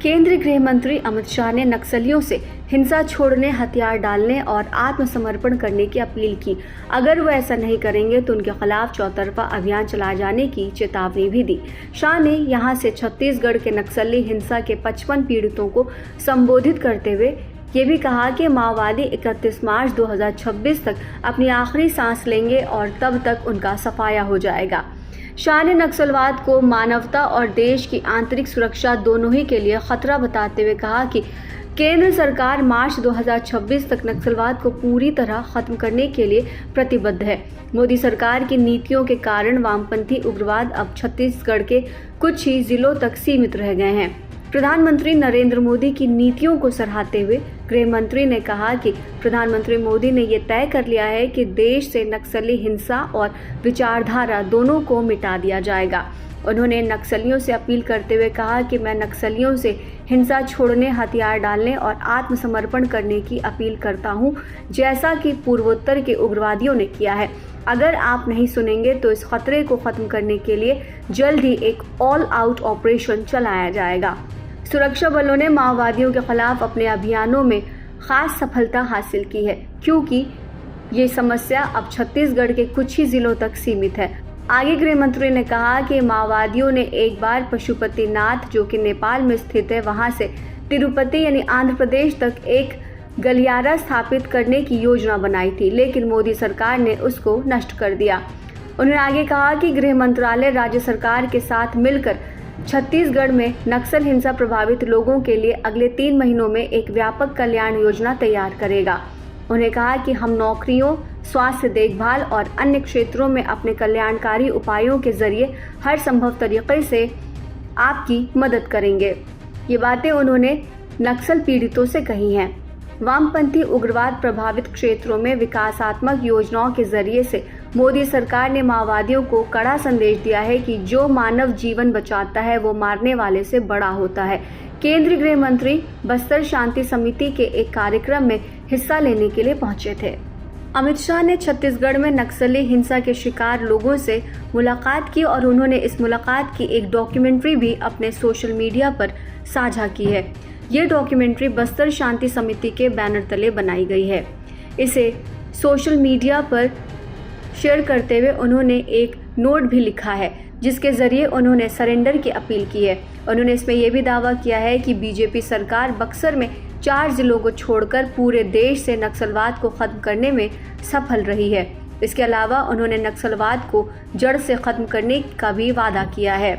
केंद्रीय गृह मंत्री अमित शाह ने नक्सलियों से हिंसा छोड़ने, हथियार डालने और आत्मसमर्पण करने की अपील की। अगर वो ऐसा नहीं करेंगे तो उनके खिलाफ चौतरफा अभियान चलाए जाने की चेतावनी भी दी। शाह ने यहां से छत्तीसगढ़ के नक्सली हिंसा के 55 पीड़ितों को संबोधित करते हुए ये भी कहा कि माओवादी 31 मार्च 2026 तक अपनी आखिरी सांस लेंगे और तब तक उनका सफाया हो जाएगा। शाह ने नक्सलवाद को मानवता और देश की आंतरिक सुरक्षा दोनों ही के लिए खतरा बताते हुए कहा कि केंद्र सरकार मार्च 2026 तक नक्सलवाद को पूरी तरह खत्म करने के लिए प्रतिबद्ध है। मोदी सरकार की नीतियों के कारण वामपंथी उग्रवाद अब छत्तीसगढ़ के कुछ ही जिलों तक सीमित रह गए हैं। प्रधानमंत्री नरेंद्र मोदी की नीतियों को सराहते हुए गृह मंत्री ने कहा कि प्रधानमंत्री मोदी ने ये तय कर लिया है कि देश से नक्सली हिंसा और विचारधारा दोनों को मिटा दिया जाएगा। उन्होंने नक्सलियों से अपील करते हुए कहा कि मैं नक्सलियों से हिंसा छोड़ने, हथियार डालने और आत्मसमर्पण करने की अपील करता हूं, जैसा कि पूर्वोत्तर के उग्रवादियों ने किया है। अगर आप नहीं सुनेंगे तो इस खतरे को खत्म करने के लिए जल्द ही एक ऑल आउट ऑपरेशन चलाया जाएगा। सुरक्षा बलों ने माओवादियों के खिलाफ अपने अभियानों में खास सफलता हासिल की है, क्योंकि ये समस्या अब छत्तीसगढ़ के कुछ ही जिलों तक सीमित है। आगे गृह मंत्री ने कहा कि माओवादियों ने एक बार पशुपतिनाथ, जो कि नेपाल में स्थित है, वहां से तिरुपति यानी आंध्र प्रदेश तक एक गलियारा स्थापित करने की योजना बनाई थी, लेकिन मोदी सरकार ने उसको नष्ट कर दिया। उन्होंने आगे कहा कि गृह मंत्रालय राज्य सरकार के साथ मिलकर छत्तीसगढ़ में नक्सल हिंसा प्रभावित लोगों के लिए अगले 3 महीनों में एक व्यापक कल्याण योजना तैयार करेगा। उन्होंने कहा कि हम नौकरियों, स्वास्थ्य देखभाल और अन्य क्षेत्रों में अपने कल्याणकारी उपायों के जरिए हर संभव तरीके से आपकी मदद करेंगे। ये बातें उन्होंने नक्सल पीड़ितों से कही हैं। वामपंथी उग्रवाद प्रभावित क्षेत्रों में विकासात्मक योजनाओं के जरिए से मोदी सरकार ने माओवादियों को कड़ा संदेश दिया है कि जो मानव जीवन बचाता है वो मारने वाले से बड़ा होता है। केंद्रीय गृह मंत्री बस्तर शांति समिति के एक कार्यक्रम में हिस्सा लेने के लिए पहुंचे थे। अमित शाह ने छत्तीसगढ़ में नक्सली हिंसा के शिकार लोगों से मुलाकात की और उन्होंने इस मुलाकात की एक डॉक्यूमेंट्री भी अपने सोशल मीडिया पर साझा की है। ये डॉक्यूमेंट्री बस्तर शांति समिति के बैनर तले बनाई गई है। इसे सोशल मीडिया पर शेयर करते हुए उन्होंने एक नोट भी लिखा है, जिसके जरिए उन्होंने सरेंडर की अपील की है। उन्होंने इसमें यह भी दावा किया है कि बीजेपी सरकार बक्सर में 4 जिलों को छोड़कर पूरे देश से नक्सलवाद को खत्म करने में सफल रही है। इसके अलावा उन्होंने नक्सलवाद को जड़ से खत्म करने का भी वादा किया है।